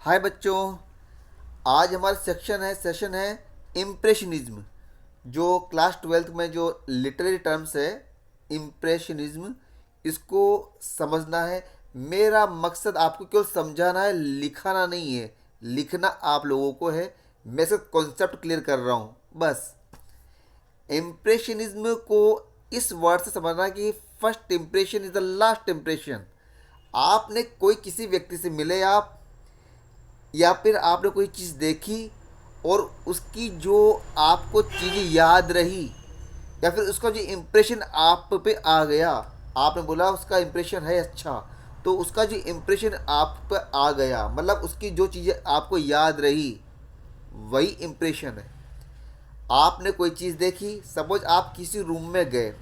हाय बच्चों। आज हमारा सेशन है इम्प्रेशनिज्म। जो क्लास ट्वेल्थ में जो लिटरेरी टर्म्स है इम्प्रेशनिज्म, इसको समझना है। मेरा मकसद आपको केवल समझाना है, लिखाना नहीं है। लिखना आप लोगों को है। मैं सिर्फ कॉन्सेप्ट क्लियर कर रहा हूँ बस। इम्प्रेशनिज्म को इस वर्ड से समझना कि first impression is the last impression. आपने कोई किसी व्यक्ति से मिले आप, या फिर आपने कोई चीज़ देखी और उसकी जो आपको चीज़ याद रही, या फिर उसका जो इम्प्रेशन आप पे आ गया, आपने बोला उसका इम्प्रेशन है अच्छा, तो उसका जो इम्प्रेशन आप पे आ गया मतलब उसकी जो चीज़ें आपको याद रही वही इम्प्रेशन है। आपने कोई चीज़ देखी, सपोज आप किसी रूम में गए,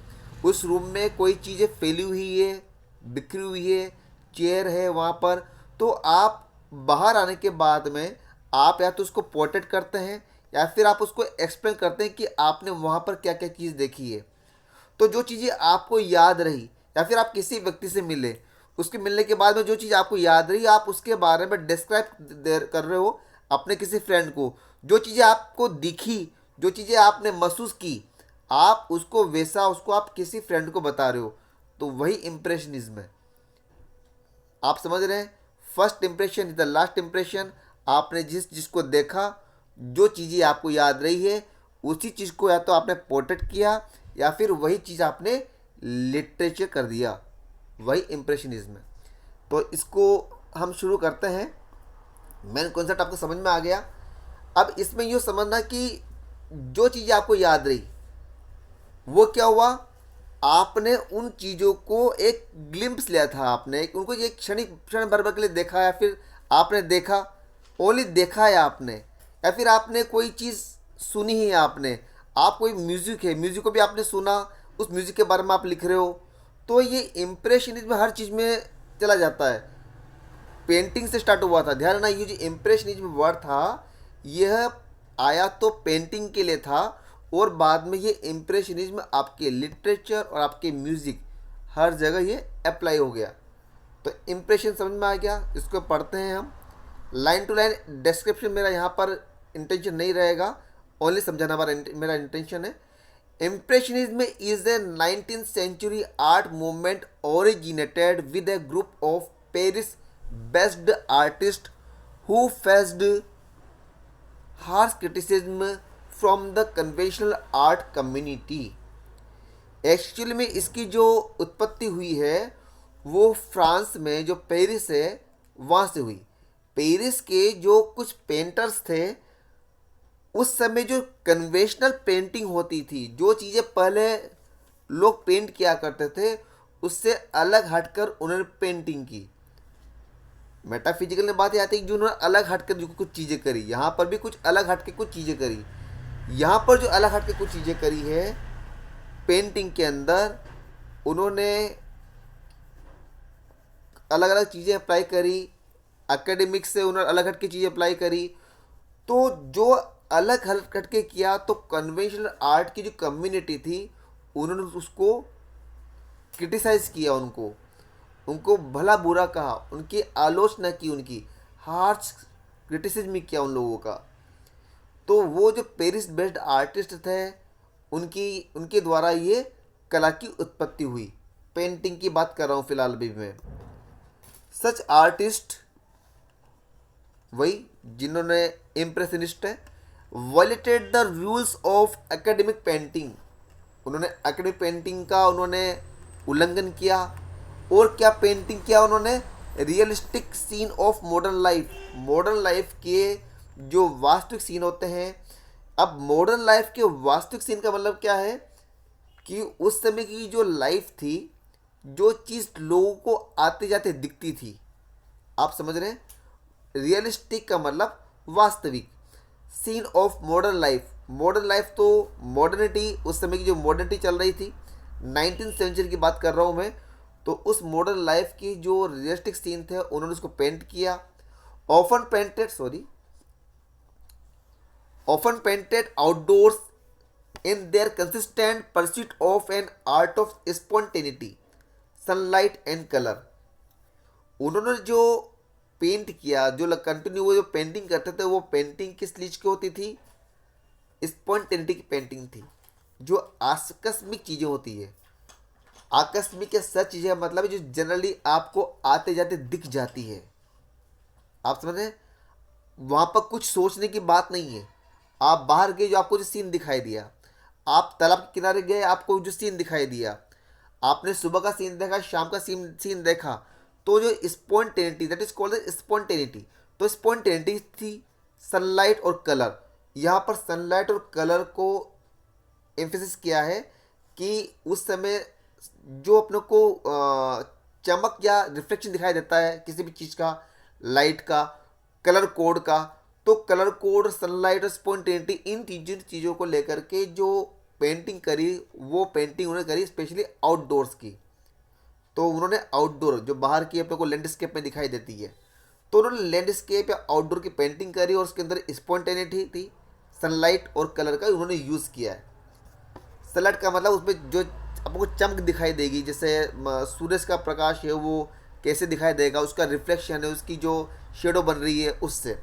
उस रूम में कोई चीज़ें फैली हुई है, बिखरी हुई है, चेयर है वहाँ पर, तो आप बाहर आने के बाद में आप या तो उसको पोर्ट्रेट करते हैं या फिर आप उसको एक्सप्लेन करते हैं कि आपने वहाँ पर क्या क्या चीज़ देखी है। तो जो चीज़ें आपको याद रही, या फिर आप किसी व्यक्ति से मिले, उसके मिलने के बाद में जो चीज़ आपको याद रही आप उसके बारे में डिस्क्राइब कर रहे हो अपने किसी फ्रेंड को। जो चीज़ें आपको दिखी, जो चीज़ें आपने महसूस की, आप उसको वैसा उसको आप किसी फ्रेंड को बता रहे हो, तो वही इम्प्रेशनिज्म है। आप समझ रहे हैं? First impression is the last impression. आपने जिस जिसको देखा, जो चीज़ें आपको याद रही है, उसी चीज़ को या तो आपने पोर्ट्रेट किया या फिर वही चीज़ आपने लिटरेचर कर दिया, वही इम्प्रेशनिज्म है। तो इसको हम शुरू करते हैं। मेन कॉन्सेप्ट आपको समझ में आ गया। अब इसमें यूँ समझना कि जो चीज़ें आपको याद रही वो क्या हुआ, आपने उन चीज़ों को एक ग्लिम्प्स लिया था, आपने उनको एक क्षण भर के लिए देखा, या फिर आपने देखा, ओनली देखा है आपने, या फिर आपने कोई चीज़ सुनी ही है आपने। आप कोई म्यूज़िक है, म्यूज़िक को भी आपने सुना, उस म्यूज़िक के बारे में आप लिख रहे हो। तो ये इम्प्रेशनिज्म हर चीज़ में चला जाता है। पेंटिंग से स्टार्ट हुआ था, ध्यान रखना। ये जो इम्प्रेशनिज्म वर्ड था, यह आया तो पेंटिंग के लिए था, और बाद में ये इम्प्रेशनिज्म आपके लिटरेचर और आपके म्यूज़िक हर जगह ये अप्लाई हो गया। तो इम्प्रेशन समझ में आ गया। इसको पढ़ते हैं हम लाइन टू लाइन। डिस्क्रिप्शन मेरा यहाँ पर इंटेंशन नहीं रहेगा, ओनली समझाना हमारा मेरा इंटेंशन है। Impressionism is a 19th century art movement originated with a group of Paris based artists who faced harsh criticism from the conventional art community। Actually में इसकी जो उत्पत्ति हुई है वो फ्रांस में जो पेरिस है वहाँ से हुई। पेरिस के जो कुछ पेंटर्स थे, उस समय जो कन्वेंशनल पेंटिंग होती थी, जो चीज़ें पहले लोग पेंट किया करते थे, उससे अलग हटकर उन्होंने पेंटिंग की। मेटाफिजिकल में बात आती है कि जो उन्होंने अलग हटकर जो कुछ चीज़ें करी, यहाँ पर भी कुछ अलग हटके कुछ चीज़ें करी। यहाँ पर जो अलग हटके कुछ चीज़ें करी है पेंटिंग के अंदर, उन्होंने अलग अलग चीज़ें अप्लाई करी। एकेडमिक से उन्होंने अलग हटके चीज़ें अप्लाई करी। तो जो अलग हट हटके किया, तो कन्वेंशनल आर्ट की जो कम्युनिटी थी उन्होंने उसको क्रिटिसाइज किया, उनको उनको भला बुरा कहा, उनकी आलोचना की, उनकी हार्श क्रिटिसिज्म किया उन लोगों का। तो वो जो पेरिस बेस्ड आर्टिस्ट थे, उनकी उनके द्वारा ये कला की उत्पत्ति हुई। पेंटिंग की बात कर रहा हूँ फिलहाल भी मैं। सच आर्टिस्ट वही जिन्होंने इम्प्रेशनिस्ट है violated the rules of academic painting. उन्होंने एकेडमिक पेंटिंग का उन्होंने उल्लंघन किया। और क्या पेंटिंग किया उन्होंने, realistic scene of modern life. Modern life के जो वास्तविक सीन होते हैं। अब मॉडर्न लाइफ के वास्तविक सीन का मतलब क्या है कि उस समय की जो लाइफ थी, जो चीज़ लोगों को आते जाते दिखती थी, आप समझ रहे हैं। रियलिस्टिक का मतलब वास्तविक। Scene of modern life, modern life तो मॉडर्निटी, उस समय की जो मॉडर्निटी चल रही थी, 19th century की बात कर रहा हूँ मैं। तो उस मॉडर्न लाइफ की जो रियलिस्टिक सीन थे उन्होंने उसको पेंट किया। Often painted sorry often painted outdoors in their consistent pursuit of an art of spontaneity, sunlight and color। उन्होंने जो पेंट किया, जो कंटिन्यू वो जो पेंटिंग करते थे, वो पेंटिंग किस चीज की होती थी? स्पॉन्टेनिटी की पेंटिंग थी, जो आकस्मिक चीज़ें होती है। आकस्मिक या सच चीज़ें मतलब है जो जनरली आपको आते जाते दिख जाती है। आप समझ रहे हैं? वहाँ पर कुछ सोचने की बात नहीं है। आप बाहर गए, जो आपको जो सीन दिखाई दिया, आप तालाब के किनारे गए, आपको जो सीन दिखाई दिया, आपने सुबह का सीन देखा, शाम का सीन देखा, तो जो spontaneity, that is called spontaneity. तो स्पॉन्टेनिटी थी सनलाइट और कलर। यहाँ पर सनलाइट और कलर को एम्फेसिस किया है कि उस समय जो अपने को चमक या रिफ्लेक्शन दिखाई देता है किसी भी चीज़ का, लाइट का, कलर कोड का, तो कलर कोड, सनलाइट और स्पॉन्टेनिटी, इन चीज़ों को लेकर के जो पेंटिंग करी, वो पेंटिंग उन्होंने करी स्पेशली आउटडोर्स की। तो उन्होंने आउटडोर जो बाहर की अपने को लैंडस्केप में दिखाई देती है, तो उन्होंने लैंडस्केप या आउटडोर की पेंटिंग करी और उसके अंदर स्पॉन्टेनिटी थी, सनलाइट और कलर का उन्होंने यूज़ किया है। सनलाइट का मतलब उसमें जो आपको चमक दिखाई देगी, जैसे सूरज का प्रकाश है वो कैसे दिखाई देगा, उसका रिफ्लेक्शन है, उसकी जो शेडो बन रही है उससे।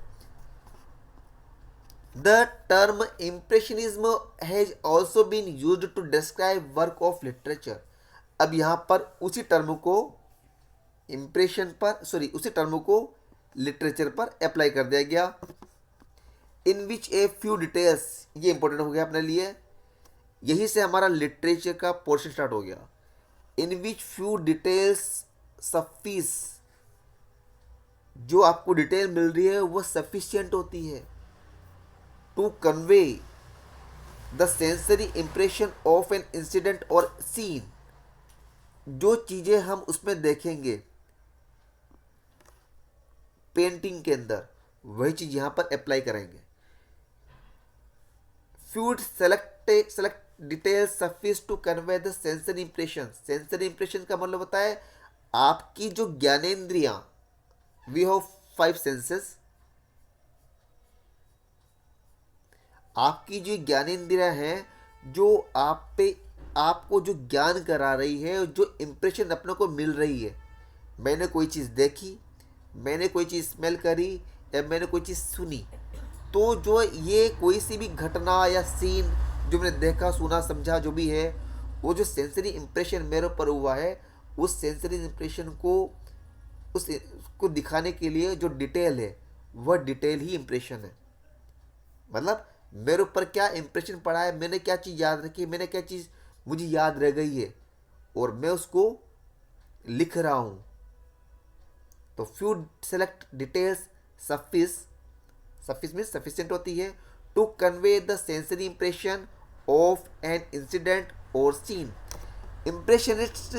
The term impressionism has also been used to describe work of literature. अब यहाँ पर उसी टर्म को उसी टर्म को लिटरेचर पर अप्लाई कर दिया गया। इन विच ए फ्यू डिटेल्स, ये इंपॉर्टेंट हो गया अपने लिए, यहीं से हमारा लिटरेचर का पोर्शन स्टार्ट हो गया। इन विच फ्यू डिटेल्स सफिस, जो आपको डिटेल मिल रही है वो सफिशियंट होती है to convey the sensory impression of an incident और सीन। जो चीज़ें हम उसमें देखेंगे पेंटिंग के अंदर, वही चीज़ यहाँ पर अप्लाई करेंगे। Few select details suffice to convey the sensory impression. Sensory impression का मतलब होता है आपकी जो ज्ञानेंद्रियां, वी हैव 5 सेंसेस, आपकी जो ज्ञानेंद्रियां हैं, जो आप पे आपको जो ज्ञान करा रही है, जो इंप्रेशन अपने को मिल रही है। मैंने कोई चीज़ देखी, मैंने कोई चीज़ स्मेल करी, या मैंने कोई चीज़ सुनी, तो जो ये कोई सी भी घटना या सीन जो मैंने देखा, सुना, समझा, जो भी है, वो जो सेंसरी इंप्रेशन मेरे ऊपर हुआ है, उस सेंसरी इंप्रेशन को उसको दिखाने के लिए जो डिटेल है, वह डिटेल ही इंप्रेशन है। मतलब मेरे ऊपर क्या इंप्रेशन पड़ा है, मैंने क्या चीज़ याद रखी, मैंने क्या चीज़ मुझे याद रह गई है, और मैं उसको लिख रहा हूँ। तो few select details suffice means sufficient होती है to convey the sensory impression of an incident और scene. Impressionist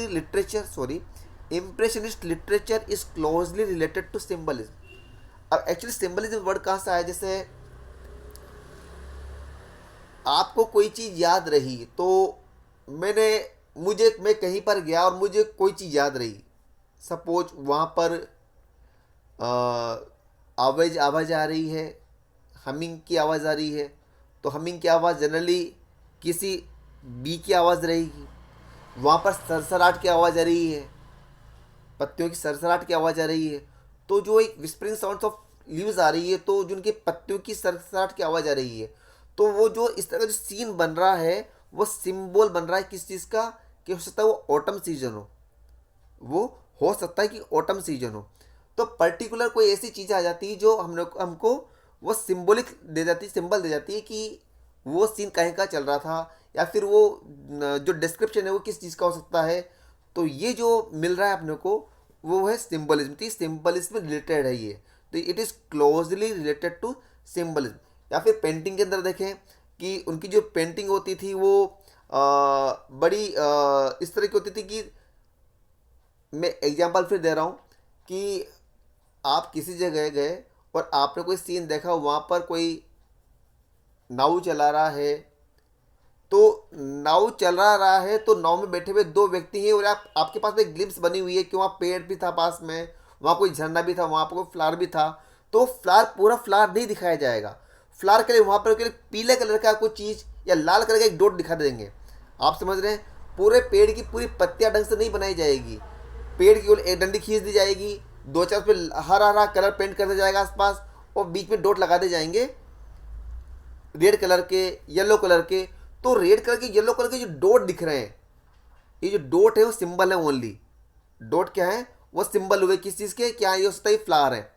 literature is closely related to symbolism. अब एक्चुअली सिंबलिज्म वर्ड कहाँ से आया? जैसे आपको कोई चीज़ याद रही, तो मैं कहीं पर गया और मुझे कोई चीज़ याद रही, सपोज वहाँ पर आवाज़ आ रही है, हमिंग की आवाज़ आ रही है, तो हमिंग की आवाज़ जनरली किसी बी की आवाज़ रहेगी। वहाँ पर सरसराहट की आवाज़ आ रही है, पत्तियों की सरसराहट की आवाज़ आ रही है, तो जो एक विस्परिंग साउंड्स ऑफ लीव्स आ रही है, तो जो उनके पत्तियों की सरसराहट की आवाज़ आ रही है, तो वो जो इस तरह का जो सीन बन रहा है, वो सिंबल बन रहा है किस चीज़ का? कि हो सकता है वो ऑटम सीजन हो, वो हो सकता है कि ऑटम सीजन हो। तो पर्टिकुलर कोई ऐसी चीज़ आ जाती है जो हमको वो सिंबल दे जाती है कि वो सीन कहीं का चल रहा था, या फिर वो जो डिस्क्रिप्शन है वो किस चीज़ का हो सकता है। तो ये जो मिल रहा है अपने को, वो है सिंबलिज्म। तो सिंबलिज्म रिलेटेड है ये, तो it is closely related to symbolism. या फिर पेंटिंग के अंदर देखें कि उनकी जो पेंटिंग होती थी वो बड़ी इस तरह की होती थी कि, मैं एग्जांपल फिर दे रहा हूँ कि आप किसी जगह गए और आपने कोई सीन देखा, वहाँ पर कोई नाव चला रहा है, तो नाव चल रहा है, तो नाव में बैठे हुए 2 व्यक्ति हैं, और आपके पास एक ग्लिम्स बनी हुई है कि वहाँ पेड़ भी था पास में, वहाँ कोई झरना भी था, वहाँ पर कोई फ्लावर भी था। तो पूरा फ्लावर नहीं दिखाया जाएगा, फ्लावर के लिए वहाँ पर केवल पीले कलर का कोई चीज़ या लाल कलर का एक डॉट दिखा देंगे। आप समझ रहे हैं? पूरे पेड़ की पूरी पत्तियाँ ढंग से नहीं बनाई जाएगी, पेड़ की केवल एक डंडी खींच दी जाएगी, दो चार पे हरा हरा कलर पेंट करते जाएगा आसपास, और बीच में डॉट लगाते जाएंगे रेड कलर के, येलो कलर के। तो रेड कलर के, येलो कलर के जो डॉट दिख रहे हैं, ये जो डॉट है वो सिंबल है ओनली। डॉट क्या है? वो सिंबल हुए किस चीज़ के? क्या ये होता है? फ्लावर है,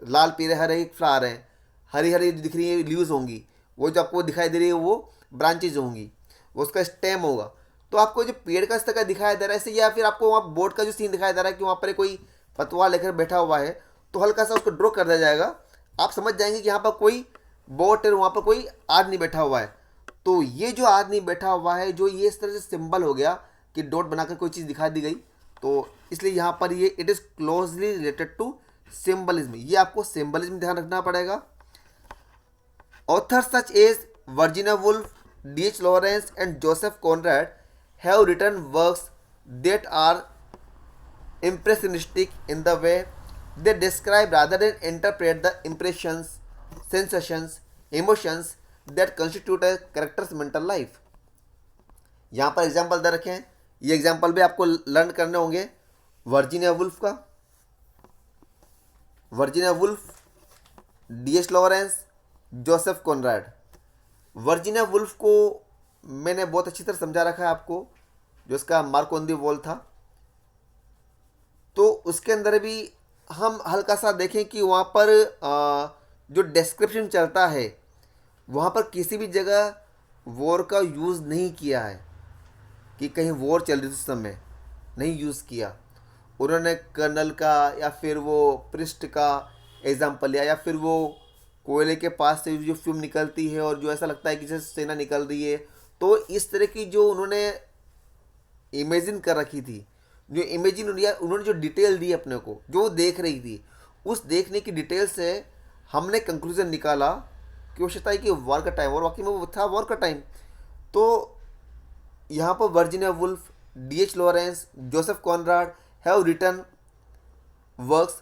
लाल पीले हरे फ्लावर है, हरी हरी दिख रही है लीव्स होंगी, वो जो आपको दिखाई दे रही है वो ब्रांचेज होंगी, वो उसका स्टेम होगा। तो आपको जो पेड़ का इस तरह दिखाई दे रहा है ऐसे, या फिर आपको वहाँ बोर्ड का जो सीन दिखाई दे रहा है कि वहाँ पर कोई पतवार लेकर बैठा हुआ है, तो हल्का सा उसको ड्रॉ कर दिया जाएगा। आप समझ जाएंगे कि यहाँ पर कोई बोट है, वहाँ पर कोई आदमी बैठा हुआ है। तो ये जो आदमी बैठा हुआ है, जो ये इस तरह से सिंबल हो गया कि डॉट बनाकर कोई चीज़ दिखा दी गई, तो इसलिए यहाँ पर ये it is closely related to symbolism. ये आपको सिंबलिज्म ध्यान रखना पड़ेगा। Authors such as Virginia Woolf, D.H. Lawrence, and Joseph Conrad have written works that are impressionistic in the way they describe rather than interpret the impressions, sensations, emotions that constitute a character's mental life. यहाँ पर example दे रखे हैं, ये example भी आपको learn करने होंगे। Virginia Woolf का, Virginia Woolf, D.H. Lawrence, Joseph Conrad. Virginia Woolf को मैंने बहुत अच्छी तरह समझा रखा है आपको, जो उसका मार्क ऑन दी वॉल था। तो उसके अंदर भी हम हल्का सा देखें कि वहाँ पर जो डिस्क्रिप्शन चलता है, वहाँ पर किसी भी जगह वॉर का यूज़ नहीं किया है कि कहीं वॉर चल रही थी उस समय, नहीं यूज़ किया। उन्होंने कर्नल का या फिर वो पृष्ठ का एग्जाम्पल लिया, या फिर वो कोयले के पास से जो फ्यूम निकलती है और जो ऐसा लगता है कि जैसे सेना निकल रही है। तो इस तरह की जो उन्होंने इमेजिन कर रखी थी, जो इमेजिन उन्होंने जो डिटेल दी अपने को, जो वो देख रही थी, उस देखने की डिटेल से हमने कंक्लूजन निकाला कि वो है कि वॉर का टाइम, और वाकई में वो था वॉर का टाइम। तो यहाँ पर Virginia Woolf, D.H. Lawrence, Joseph Conrad have written works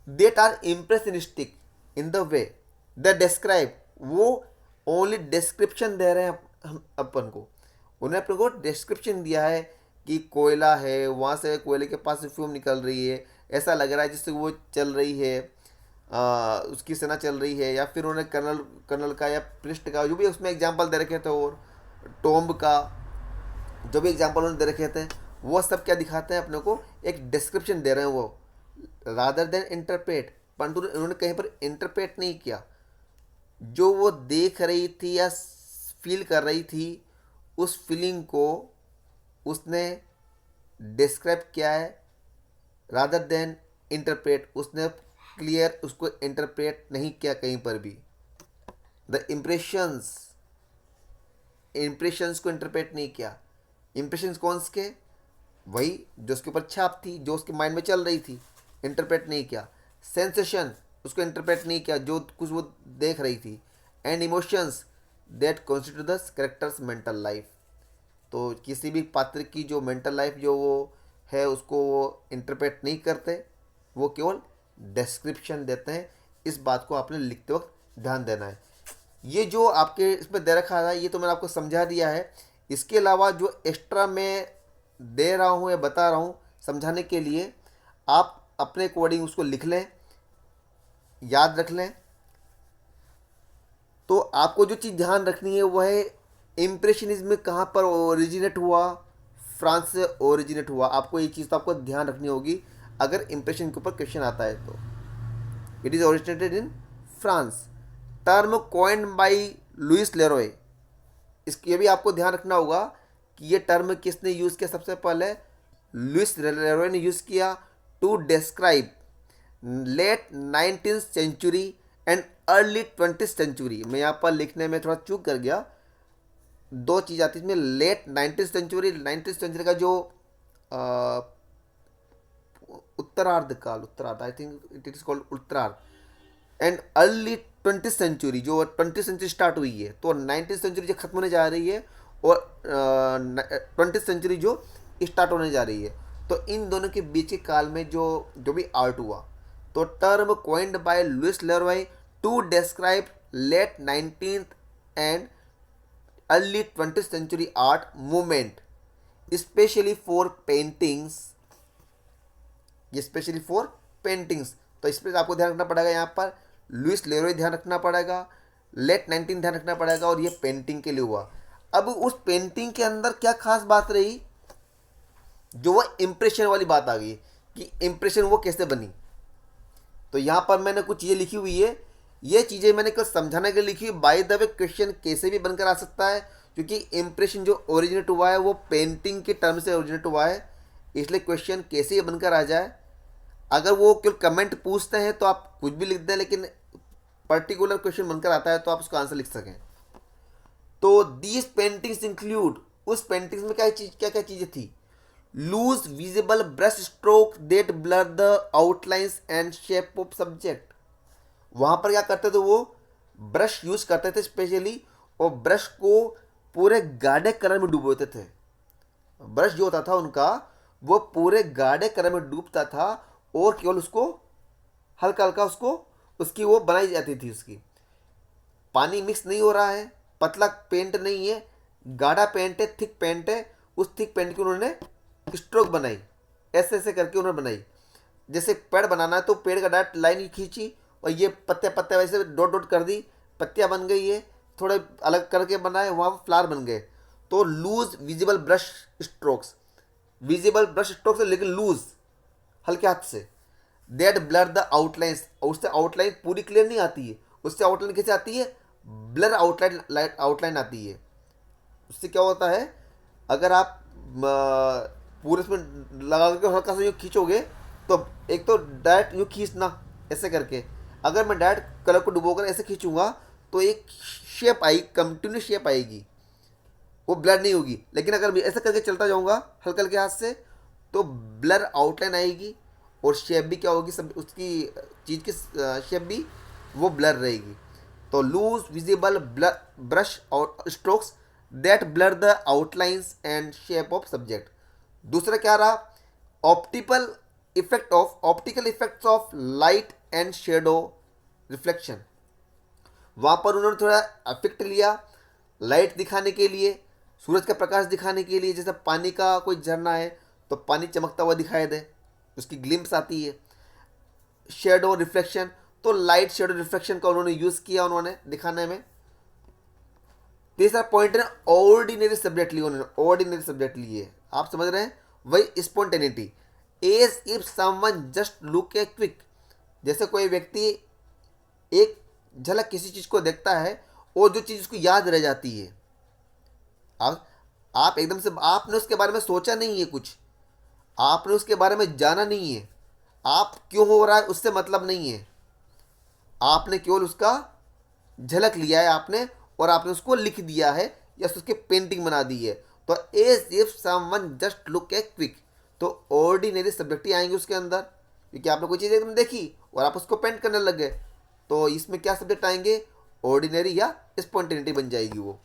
that are impressionistic in the way they describe। वो ओनली डिस्क्रिप्शन दे रहे हैं हम अपन को, उन्हें अपन को डिस्क्रिप्शन दिया है कि कोयला है, वहाँ से कोयले के पास से फ्यूम निकल रही है, ऐसा लग रहा है जिससे वो चल रही है, उसकी सेना चल रही है। या फिर उन्हें कर्नल का या पृष्ठ का जो भी उसमें एग्जाम्पल दे रखे थे, और टॉम्ब का जो भी एग्जाम्पल उन्होंने दे रखे थे, वो सब क्या दिखाते हैं अपने को? एक डिस्क्रिप्शन दे रहे हैं वो, रादर देन इंटरप्रेट। परंतु उन्होंने कहीं पर इंटरप्रेट नहीं किया, जो वो देख रही थी या फील कर रही थी, उस फीलिंग को उसने डिस्क्राइब किया है, रादर देन इंटरप्रेट। उसने क्लियर उसको इंटरप्रेट नहीं किया कहीं पर भी। द इम्प्रेशंस को इंटरप्रेट नहीं किया। इम्प्रेशंस कौन के? वही जो उसके ऊपर छाप थी, जो उसके माइंड में चल रही थी, इंटरप्रेट नहीं किया। सेंसेशन, उसको इंटरप्रेट नहीं किया, जो कुछ वो देख रही थी। And emotions that constitute the characters mental life. तो किसी भी पात्र की जो मेंटल लाइफ जो वो है, उसको वो इंटरप्रेट नहीं करते, वो केवल डिस्क्रिप्शन देते हैं। इस बात को आपने लिखते वक्त ध्यान देना है। ये जो आपके इसमें दे रखा है, ये तो मैंने आपको समझा दिया है। इसके अलावा जो एक्स्ट्रा मैं दे रहा हूँ या बता रहा हूँ समझाने के लिए, आप अपने अकॉर्डिंग उसको लिख लें, याद रख लें। तो आपको जो चीज़ ध्यान रखनी है वो है इम्प्रेशनिज्म कहाँ पर ओरिजिनेट हुआ, फ्रांस से ओरिजिनेट हुआ। आपको ये चीज़ तो आपको ध्यान रखनी होगी अगर इम्प्रेशन के ऊपर क्वेश्चन आता है तो। It is originated in France. Term coined by Louis Leroy, इसकी ये भी आपको ध्यान रखना होगा कि ये टर्म किसने यूज़ किया? सबसे पहले लुइस लेरॉय ने यूज़ किया to describe late 19th century and early 20th century. मैं यहाँ पर लिखने में थोड़ा चूक कर गया, दो चीज़ आती है इसमें। लेट 19th सेंचुरी का जो उत्तरार्ध काल, I think it is called उत्तरार्ध, एंड अर्ली 20th सेंचुरी, जो 20th सेंचुरी स्टार्ट हुई है, तो 19th सेंचुरी जो खत्म होने जा रही है, और 20th सेंचुरी जो स्टार्ट होने जा रही है। तो इन दोनों के बीच के काल में जो भी आर्ट हुआ, तो term coined by Louis Leroy to describe late 19th and early 20th century art movement, specially for paintings paintings, तो इस पर आपको ध्यान रखना पड़ेगा। यहाँ पर लुइस लेरोय ध्यान रखना पड़ेगा, लेट 19 ध्यान रखना पड़ेगा, और ये पेंटिंग के लिए हुआ। अब उस पेंटिंग के अंदर क्या खास बात रही, जो वह इम्प्रेशन वाली बात आ गई कि इम्प्रेशन वो कैसे बनी। तो यहाँ पर मैंने कुछ चीज़ें लिखी हुई है, ये चीज़ें मैंने कल समझाने के लिए लिखी। बाय द वे क्वेश्चन कैसे भी बनकर आ सकता है, क्योंकि इम्प्रेशन जो ओरिजिनेट हुआ है वो पेंटिंग के टर्म से ओरिजिनेट हुआ है, इसलिए क्वेश्चन कैसे ही बनकर आ जाए। अगर वो केवल कमेंट पूछते हैं तो आप कुछ भी लिख दें, लेकिन पर्टिकुलर क्वेश्चन बनकर आता है तो आप उसका आंसर लिख सकें। तो दीज पेंटिंग्स इंक्लूड, उस पेंटिंग्स में क्या क्या चीज़ें थी। Loose visible brush stroke that blur the outlines and shape of subject. वहाँ पर क्या करते थे, वो ब्रश यूज करते थे स्पेशली, और ब्रश को पूरे गाढ़े कलर में डुबोते थे। ब्रश जो होता था उनका वो पूरे गाढ़े कलर में डूबता था, और केवल उसको हल्का हल्का उसको उसकी वो बनाई जाती थी। उसकी पानी मिक्स नहीं हो रहा है, पतला पेंट नहीं है, गाढ़ा पेंट है, थिक पेंट है। उस थिक पेंट की उन्होंने स्ट्रोक बनाई, ऐसे ऐसे करके उन्होंने बनाई। जैसे पेड़ बनाना है तो पेड़ का डायरेक्ट लाइन खींची, और ये पत्ते पत्ते वैसे डॉट डॉट कर दी, पत्तियाँ बन गई है, थोड़े अलग करके बनाए, वहाँ फ्लावर बन गए। तो loose visible brush strokes, visible brush strokes है लेकिन लूज, हल्के हाथ से। दैट ब्लर द आउटलाइंस, और उससे आउटलाइन पूरी क्लियर नहीं आती है। उससे आउटलाइन कैसे आती है, ब्लर आउटलाइन आउटलाइन आती है। उससे क्या होता है, अगर आप पूरे इसमें लगा करके हल्का सा यूँ खींचोगे तो एक तो डायरेक्ट यूँ खींचना ऐसे करके, अगर मैं डायरेक्ट कलर को डुबोकर ऐसे खींचूंगा तो एक शेप आई, कंटिन्यू शेप आएगी, वो ब्लर नहीं होगी। लेकिन अगर मैं ऐसे करके चलता जाऊंगा हल्के हल्के हाथ से तो ब्लर आउटलाइन आएगी, और शेप भी क्या होगी, सब उसकी चीज़ की शेप भी वो ब्लर रहेगी। तो लूज विजिबल ब्रश और strokes that blur the outlines and shape of subject. दूसरा क्या रहा, optical effects of light and shadow reflection. वहाँ पर उन्होंने थोड़ा इफेक्ट लिया लाइट दिखाने के लिए, सूरज का प्रकाश दिखाने के लिए। जैसे पानी का कोई झरना है तो पानी चमकता हुआ दिखाई दे, उसकी ग्लिम्स आती है। शेडो रिफ्लेक्शन, तो लाइट शेडो रिफ्लेक्शन का उन्होंने यूज़ किया उन्होंने दिखाने में। तीसरा पॉइंट है ऑर्डिनरी सब्जेक्ट लिए उन्होंने, ऑर्डिनरी सब्जेक्ट लिए, आप समझ रहे हैं, वही spontaneity. As if someone just look a quick, जैसे कोई व्यक्ति एक झलक किसी चीज़ को देखता है और जो चीज़ उसको याद रह जाती है। आप एकदम से आपने उसके बारे में सोचा नहीं है, कुछ आपने उसके बारे में जाना नहीं है, आप क्यों हो रहा है उससे मतलब नहीं है, आपने केवल उसका झलक लिया है आपने, और आपने उसको लिख दिया है या उसके पेंटिंग बना दी है। तो as if someone just look a quick, तो ऑर्डिनरी सब्जेक्ट ही आएंगे उसके अंदर, क्योंकि आपने कोई चीज़ एकदम देखी और आप उसको पेंट करने लग गए। तो इसमें क्या सब्जेक्ट आएंगे, ऑर्डिनरी या स्पॉन्टेनिटी बन जाएगी वो।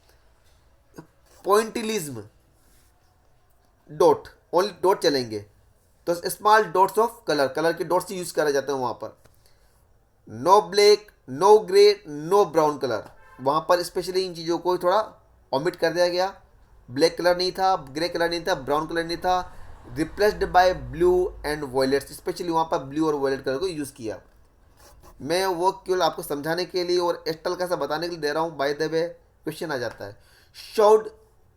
पॉइंटिलिज्म, डॉट, ओनली डॉट चलेंगे, तो small dots of colour, colour के डॉट्स यूज करे जाते हैं वहाँ पर। No black, no grey, no brown colour, वहाँ पर स्पेशली इन चीज़ों को थोड़ा ओमिट कर दिया गया। ब्लैक कलर नहीं था, ग्रे कलर नहीं था, ब्राउन कलर नहीं था, replaced by blue and violet, specially वहाँ पर ब्लू और वॉयलेट कलर को यूज़ किया। मैं वो केवल आपको समझाने के लिए और एस्टल का सा बताने के लिए दे रहा हूँ। बाय द वे क्वेश्चन आ जाता है। शोड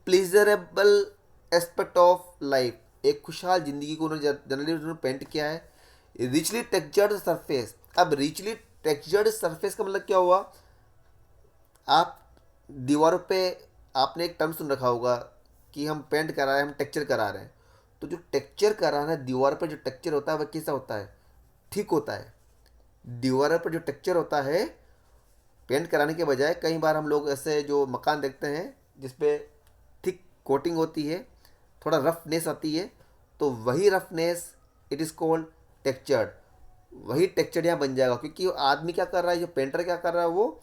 प्लीजरेबल एस्पेक्ट ऑफ लाइफ, एक खुशहाल ज़िंदगी को उन्होंने जनरली उन्होंने पेंट किया है। रिचली टेक्सचर्ड सरफेस, अब रिचली टेक्सचर्ड सरफेस का मतलब क्या हुआ, आप दीवारों पे आपने एक टर्म सुन रखा होगा कि हम पेंट करा रहे हैं, हम टेक्सचर करा रहे हैं। तो जो टेक्सचर करा रहे हैं दीवार पर, जो टेक्सचर होता है वह कैसा होता है, ठीक होता है। दीवार पर जो टेक्सचर होता है पेंट कराने के बजाय, कई बार हम लोग ऐसे जो मकान देखते हैं जिसपे थिक कोटिंग होती है, थोड़ा रफनेस आती है, तो वही roughness it is called textured. वही टेक्सचर्ड यहाँ बन जाएगा, क्योंकि आदमी क्या कर रहा है, जो पेंटर क्या कर रहा है, वो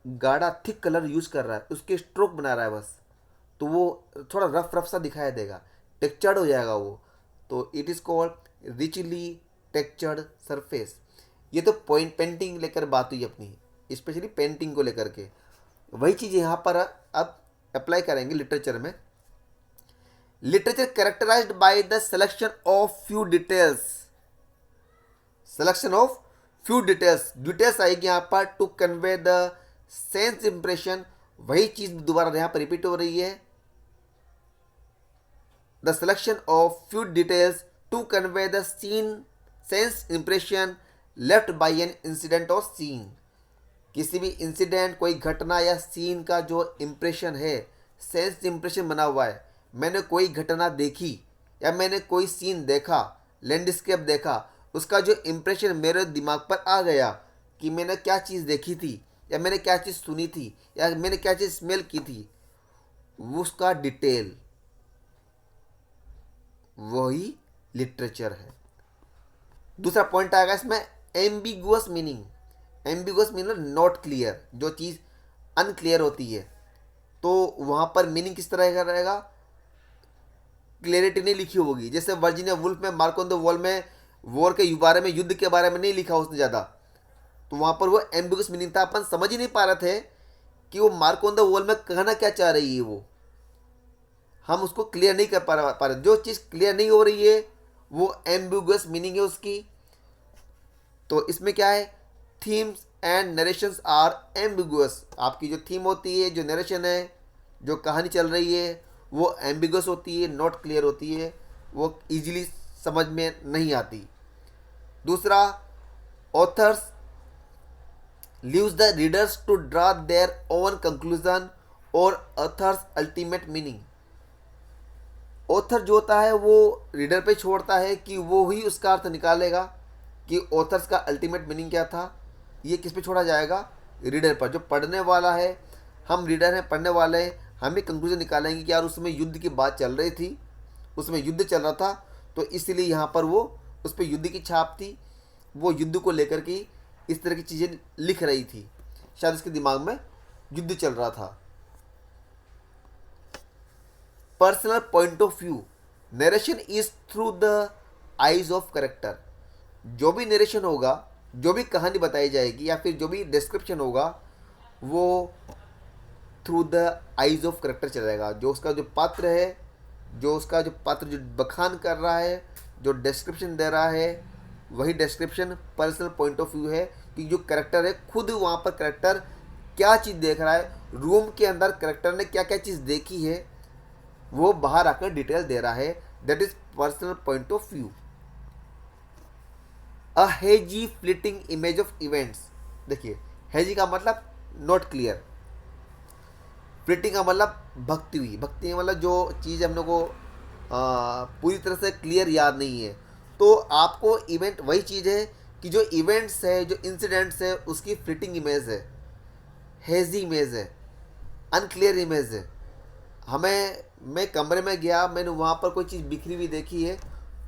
गाढ़ा थिक कलर यूज कर रहा है, उसके स्ट्रोक बना रहा है बस, तो वो थोड़ा रफ रफ सा दिखाई देगा, टेक्सचर्ड हो जाएगा वो। तो it is called richly textured surface. ये तो पॉइंट पेंटिंग लेकर बात हुई अपनी, स्पेशली पेंटिंग को लेकर के। वही चीज़ यहाँ पर अब अप्लाई करेंगे लिटरेचर में। Literature characterised by the selection of few details selection of few details, details आएगी यहाँ पर to convey the sense impression, वही चीज दोबारा यहाँ पर रिपीट हो रही है। The selection of few details to convey the scene sense impression left by an incident और सीन, किसी भी इंसिडेंट, कोई घटना या सीन का जो इम्प्रेशन है, सेंस इम्प्रेशन बना हुआ है। मैंने कोई घटना देखी या मैंने कोई सीन देखा, लैंडस्केप देखा, उसका जो इम्प्रेशन मेरे दिमाग पर आ गया कि मैंने क्या चीज़ देखी थी या मैंने क्या चीज़ सुनी थी या मैंने क्या चीज़ स्मेल की थी, उसका डिटेल, वही लिटरेचर है। दूसरा पॉइंट आएगा इसमें ambiguous meaning. Ambiguous meaning not clear, जो चीज़ अनक्लियर होती है, तो वहाँ पर मीनिंग किस तरह का रहेगा, क्लियरिटी नहीं लिखी होगी। जैसे वर्जीनिया वुल्फ में मार्क ऑन द वॉल में वॉर के बारे में, युद्ध के बारे में नहीं लिखा उसने ज़्यादा, तो वहाँ पर वो एम्बिगुअस मीनिंग था, अपन समझ ही नहीं पा रहे थे कि वो मार्क ऑन द वॉल में कहना क्या चाह रही है, वो हम उसको क्लियर नहीं कर पा रहे। जो चीज़ क्लियर नहीं हो रही है वो एम्बिगुअस मीनिंग है उसकी। तो इसमें क्या है, themes and narrations are ambiguous, आपकी जो थीम होती है, जो नरेशन है, जो कहानी चल रही है, वो एम्बिगुअस होती है, नॉट क्लियर होती है, वो इजीली समझ में नहीं आती। दूसरा, authors leaves the readers to draw their own conclusion और ऑथर्स अल्टीमेट मीनिंग। ऑथर जो होता है वो रीडर पे छोड़ता है कि वो ही उसका अर्थ निकालेगा कि ऑथर्स का अल्टीमेट मीनिंग क्या था। ये किस पे छोड़ा जाएगा, रीडर पर। जो पढ़ने वाला है, हम रीडर हैं, पढ़ने वाले हैं, हम ही कंक्लूजन निकालेंगे कि यार उसमें युद्ध की बात चल रही थी, उसमें युद्ध चल रहा था, तो इसलिए यहाँ पर वो उस पर युद्ध की छाप थी, वो युद्ध को लेकर के इस तरह की चीज़ें लिख रही थी, शायद उसके दिमाग में युद्ध चल रहा था। Personal point of view, narration is through the eyes of character. जो भी नरेशन होगा, जो भी कहानी बताई जाएगी या फिर जो भी डिस्क्रिप्शन होगा, वो through the eyes of character चलेगा। जो उसका जो पात्र है, जो उसका जो पात्र जो बखान कर रहा है, जो डिस्क्रिप्शन दे रहा है, वही description personal point of view है कि जो करेक्टर है खुद वहाँ पर करेक्टर क्या चीज़ देख रहा है, रूम के अंदर करेक्टर ने क्या क्या चीज़ देखी है, वो बाहर आकर डिटेल दे रहा है। That is personal point of view. A hazy flitting image of events, देखिए हेजी का मतलब नॉट क्लियर, फ्लिटिंग का मतलब भक्ति हुई, भक्ति का मतलब जो चीज़ हम लोग को पूरी तरह से क्लियर याद नहीं है। तो आपको इवेंट वही चीज़ है कि जो इवेंट्स है, जो इंसिडेंट्स है, उसकी फ्लिटिंग इमेज है, हेजी इमेज है, अनक्लियर इमेज है। मैं कमरे में गया, मैंने वहाँ पर कोई चीज़ बिखरी हुई देखी है,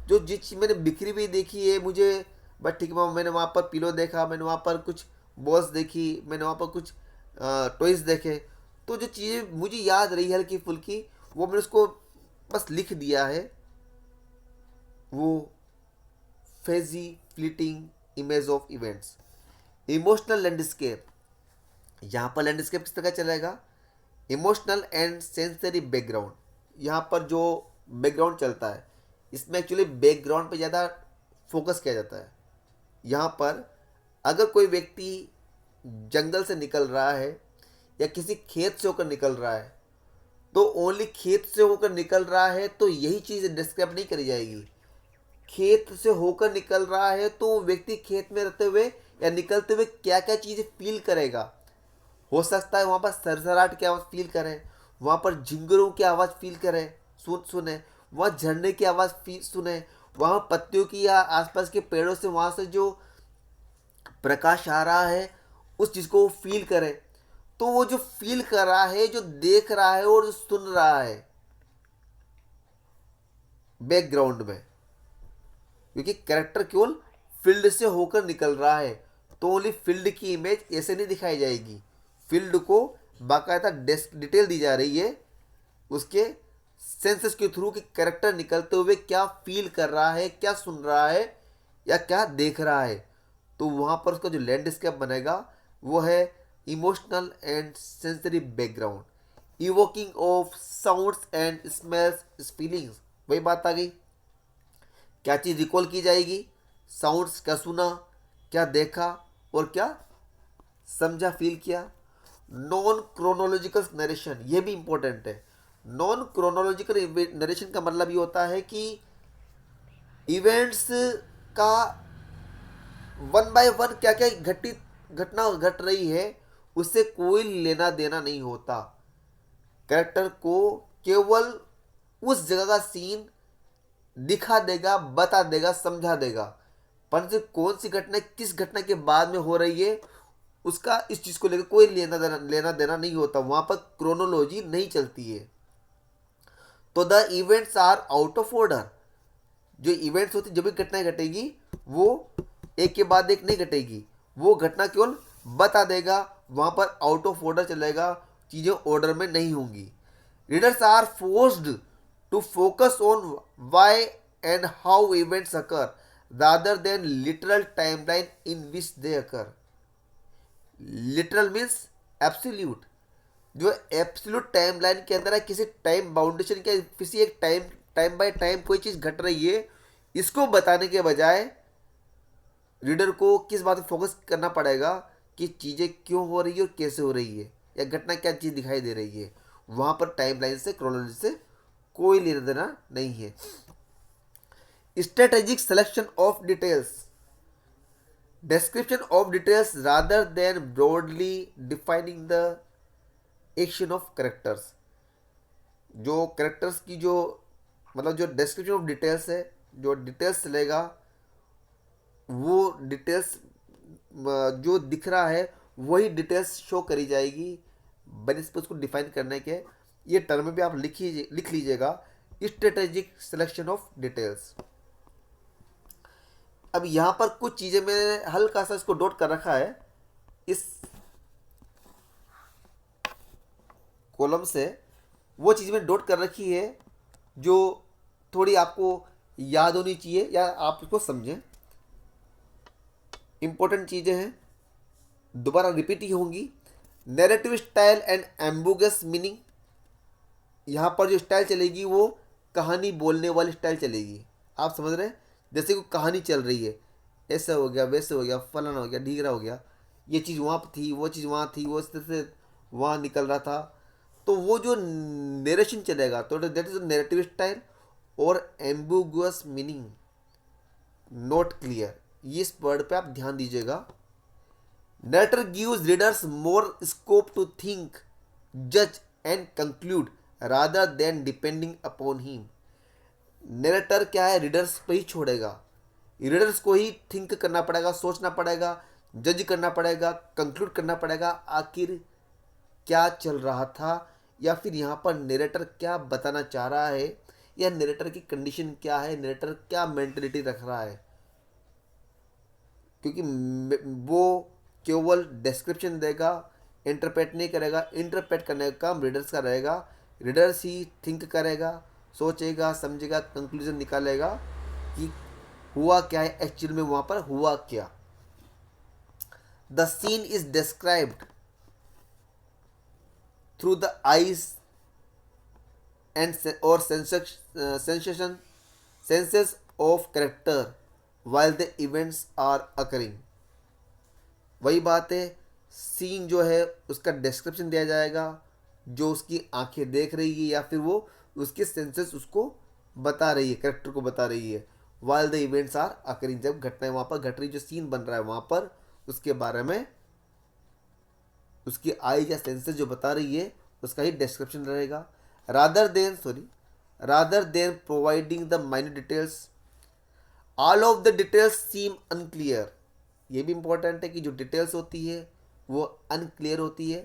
जो जिस चीज़ मैंने बिखरी हुई देखी है मुझे, बट ठीक है, मैंने वहाँ पर पिलो देखा, मैंने वहाँ पर कुछ बॉल्स देखी, मैंने वहाँ पर कुछ टॉयज़ देखे, तो जो चीज़ें मुझे याद रही हल्की फुल्की, वो मैंने उसको बस लिख दिया है। वो fuzzy fleeting image of events. Emotional landscape, यहाँ पर लैंडस्केप किस तरह चलेगा, इमोशनल एंड सेंसरी बैकग्राउंड। यहाँ पर जो बैकग्राउंड चलता है, इसमें एक्चुअली बैकग्राउंड पे ज़्यादा फोकस किया जाता है। यहाँ पर अगर कोई व्यक्ति जंगल से निकल रहा है या किसी खेत से होकर निकल रहा है, तो ओनली खेत से होकर निकल रहा है तो यही चीज़ डिस्क्राइब नहीं करी जाएगी। खेत से होकर निकल रहा है तो वो व्यक्ति खेत में रहते हुए या निकलते हुए क्या क्या चीज़ें फील करेगा। हो सकता है वहाँ पर सरसराहट की आवाज़ फील करें, वहाँ पर झिंगुरों की आवाज़ फील करें, सुने, वहाँ झरने की आवाज़ फील सुने, वहाँ पत्तियों की या आसपास के पेड़ों से वहाँ से जो प्रकाश आ रहा है उस चीज़ को वो फील करे। तो वो जो फील कर रहा है, जो देख रहा है और जो सुन रहा है बैकग्राउंड में, क्योंकि कैरेक्टर केवल फील्ड से होकर निकल रहा है, तो ओनली फील्ड की इमेज ऐसे नहीं दिखाई जाएगी। फील्ड को बाकायदा डिटेल दी जा रही है उसके सेंसेस के थ्रू कि कैरेक्टर निकलते हुए क्या फील कर रहा है, क्या सुन रहा है या क्या देख रहा है। तो वहाँ पर उसका जो लैंडस्केप बनेगा वो है emotional and sensory background, evoking of sounds and smells feelings. वही बात आ गई, क्या चीज़ रिकॉल की जाएगी, साउंड्स क्या सुना, क्या देखा और क्या समझा, फील किया। नॉन क्रोनोलॉजिकल नरेशन, ये भी इंपॉर्टेंट है। नॉन क्रोनोलॉजिकल नरेशन का मतलब ये होता है कि इवेंट्स का वन बाय वन क्या क्या घटना घट रही है उससे कोई लेना देना नहीं होता। कैरेक्टर को केवल उस जगह का सीन दिखा देगा, बता देगा, समझा देगा, परंतु कौन सी घटना किस घटना के बाद में हो रही है उसका इस चीज को लेकर कोई लेना देना नहीं होता। वहां पर क्रोनोलॉजी नहीं चलती है। तो the events are out of order. जो इवेंट्स होती, जब भी घटनाएं घटेगी वो एक के बाद एक नहीं घटेगी, वो घटना केवल बता देगा, वहां पर आउट ऑफ ऑर्डर चलेगा, चीजें ऑर्डर में नहीं होंगी। Readers are forced to focus on why and how events occur rather than literal timeline in which they occur. Literal means absolute. जो एब्सोल्यूट टाइमलाइन के अंदर है, किसी टाइम बाउंडेशन के किसी एक टाइम बाय टाइम कोई चीज़ घट रही है, इसको बताने के बजाय रीडर को किस बात पर फोकस करना पड़ेगा कि चीज़ें क्यों हो रही है और कैसे हो रही है, या घटना क्या चीज़ दिखाई दे रही है। वहाँ पर टाइमलाइन से, क्रोनोलॉजी से कोई लेना देना नहीं है। Strategic selection of details, description of details rather than broadly defining the action of characters। जो करेक्टर्स की जो मतलब जो डिस्क्रिप्शन ऑफ डिटेल्स है, जो डिटेल्स लेगा वो डिटेल्स जो दिख रहा है वही डिटेल्स शो करी जाएगी बनिस्पत उसको डिफाइन करने के। ये टर्म भी आप लिख लीजिएगा, स्ट्रेटेजिक सिलेक्शन ऑफ डिटेल्स। अब यहाँ पर कुछ चीज़ें मैंने हल्का सा इसको डॉट कर रखा है इस कॉलम से, वो चीज़ मैंने डॉट कर रखी है जो थोड़ी आपको याद होनी चाहिए या आप इसको समझें। इंपॉर्टेंट चीज़ें हैं, दोबारा रिपीट ही होंगी। नैरेटिव स्टाइल एंड एम्बुगस मीनिंग, यहाँ पर जो स्टाइल चलेगी वो कहानी बोलने वाली स्टाइल चलेगी। आप समझ रहे हैं, जैसे कोई कहानी चल रही है, ऐसा हो गया, वैसे हो गया, फलाना हो गया, ढीगरा हो गया, ये चीज़ वहाँ पर थी, वो चीज़ वहाँ थी, वो इस तरह से वहाँ निकल रहा था, तो वो जो नरेशन चलेगा तो दैट इज नैरेटिव स्टाइल। और एम्बुगस मीनिंग, नॉट क्लियर, इस वर्ड पे आप ध्यान दीजिएगा। Narrator gives readers more scope to think, जज and conclude rather than depending upon him. Narrator क्या है, रीडर्स पे ही छोड़ेगा, रीडर्स को ही थिंक करना पड़ेगा, सोचना पड़ेगा, जज करना पड़ेगा, कंक्लूड करना पड़ेगा आखिर क्या चल रहा था, या फिर यहाँ पर नरेटर क्या बताना चाह रहा है, या नरेटर की कंडीशन क्या है, नरेटर क्या मेंटलिटी रख रहा है। क्योंकि वो केवल डिस्क्रिप्शन देगा, इंटरप्रेट नहीं करेगा, इंटरप्रेट करने का काम रीडर्स का रहेगा। रीडर्स ही थिंक करेगा, सोचेगा, समझेगा, कंक्लूजन निकालेगा कि हुआ क्या है, एक्चुअल में वहाँ पर हुआ क्या। The scene is described through the eyes and और sensation senses of character while the events are occurring. वही बात है, सीन जो है उसका डिस्क्रिप्शन दिया जाएगा, जो उसकी आंखें देख रही है या फिर वो उसके सेंसेस उसको बता रही है, कैरेक्टर को बता रही है। While the events are occurring, जब घटनाएं वहाँ पर घट रही, जो सीन बन रहा है वहाँ पर उसके बारे में उसकी आई या सेंसेस जो बता रही है उसका ही डिस्क्रिप्शन रहेगा। Rather than providing the minute details, all of the details seem unclear. ये भी इंपॉर्टेंट है कि जो डिटेल्स होती है वो अनक्लियर होती है,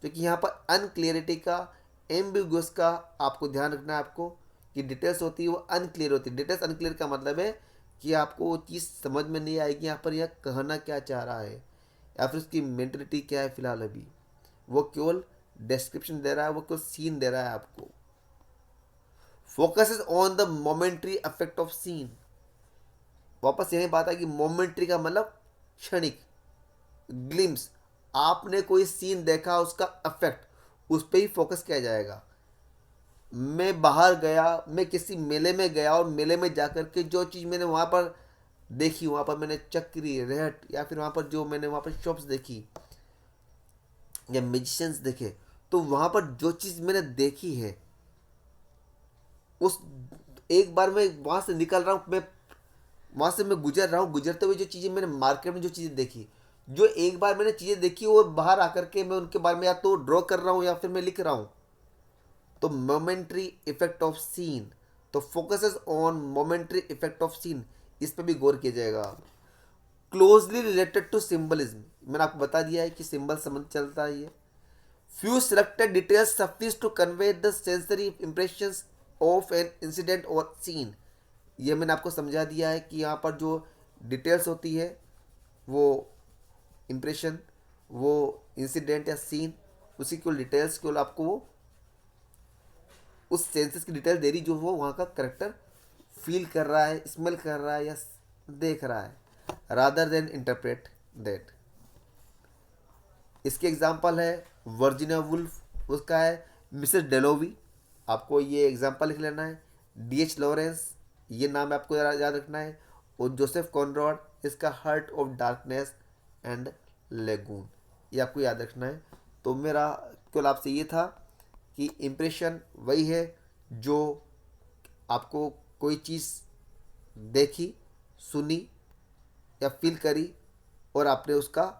क्योंकि यहाँ पर अनक्लियरिटी का, एम्बिगुअस का आपको ध्यान रखना है आपको, कि डिटेल्स होती है वो अनक्लियर होती है। डिटेल्स अनक्लियर का मतलब है कि आपको वो चीज़ समझ में नहीं आएगी यहाँ पर यह कहना क्या चाह रहा है, या फिर उसकी मेंटलिटी क्या है फिलहाल अभी। वो केवल डिस्क्रिप्शन दे रहा है, वो केवल सीन दे रहा है आपको। Focuses on the momentary effect of scene, वापस यही बात है कि मोमेंट्री का मतलब क्षणिक, ग्लिम्स, आपने कोई सीन देखा उसका इफेक्ट, उस पर ही फोकस किया जाएगा। मैं बाहर गया, मैं किसी मेले में गया और मेले में जाकर के जो चीज़ मैंने वहाँ पर देखी, वहाँ पर मैंने चक्री, रेहट, या फिर वहाँ पर जो मैंने वहाँ पर शॉप्स देखी या म्यूजिशियंस देखे, तो वहाँ पर जो चीज़ मैंने देखी है, उस एक बार मैं वहाँ से निकल रहा हूँ, मैं वहाँ से मैं गुजर रहा हूँ, गुजरते हुए जो चीज़ें मैंने मार्केट में जो चीज़ें देखी, जो एक बार मैंने चीज़ें देखी और बाहर आकर के मैं उनके बारे में या तो ड्रॉ कर रहा हूँ या फिर मैं लिख रहा हूँ, तो मोमेंट्री इफेक्ट ऑफ सीन, तो focuses on momentary effect of scene, इस पर भी गौर किया जाएगा। क्लोजली रिलेटेड टू सिंबलिज्म, मैंने आपको बता दिया है कि सिंबल संबंध चलता है ये। Few selected details suffice to convey the sensory impressions of an incident or scene, ये मैंने आपको समझा दिया है कि यहाँ पर जो डिटेल्स होती है वो इम्प्रेशन, वो इंसिडेंट या सीन, उसी केवल डिटेल्स केवल आपको वो उस सेंसेस की डिटेल दे रही जो वो वहाँ का करेक्टर फील कर रहा है, स्मेल कर रहा है या देख रहा है, रादर देन इंटरप्रेट दैट। इसके एग्जाम्पल है वर्जिनिया वुल्फ, उसका है मिसेस डेलोवी, आपको ये एग्जाम्पल लिख लेना है। डी.एच. लॉरेंस, ये नाम आपको याद रखना है। और जोसेफ कॉनरॉड, इसका heart of darkness and lagoon, ये आपको याद रखना है। तो मेरा केवल आपसे ये था कि इम्प्रेशन वही है जो आपको कोई चीज़ देखी, सुनी या फील करी, और आपने उसका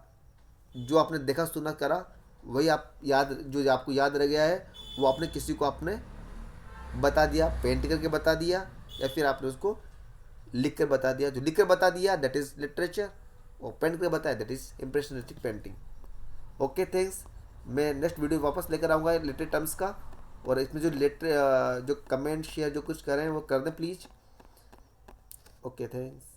जो आपने देखा सुना करा वही आप याद, जो आपको याद रह गया है वो आपने किसी को आपने बता दिया, पेंट करके बता दिया, या फिर आपने उसको लिख कर बता दिया। जो लिख कर बता दिया दैट इज़ लिटरेचर, और पेंट करके बताया that is impressionistic painting. Okay thanks, मैं नेक्स्ट वीडियो वापस लेकर आऊँगा लिटरेचर टर्म्स का, और इसमें जो जो कमेंट शेयर जो कुछ करें वो कर दें प्लीज़। Okay thanks.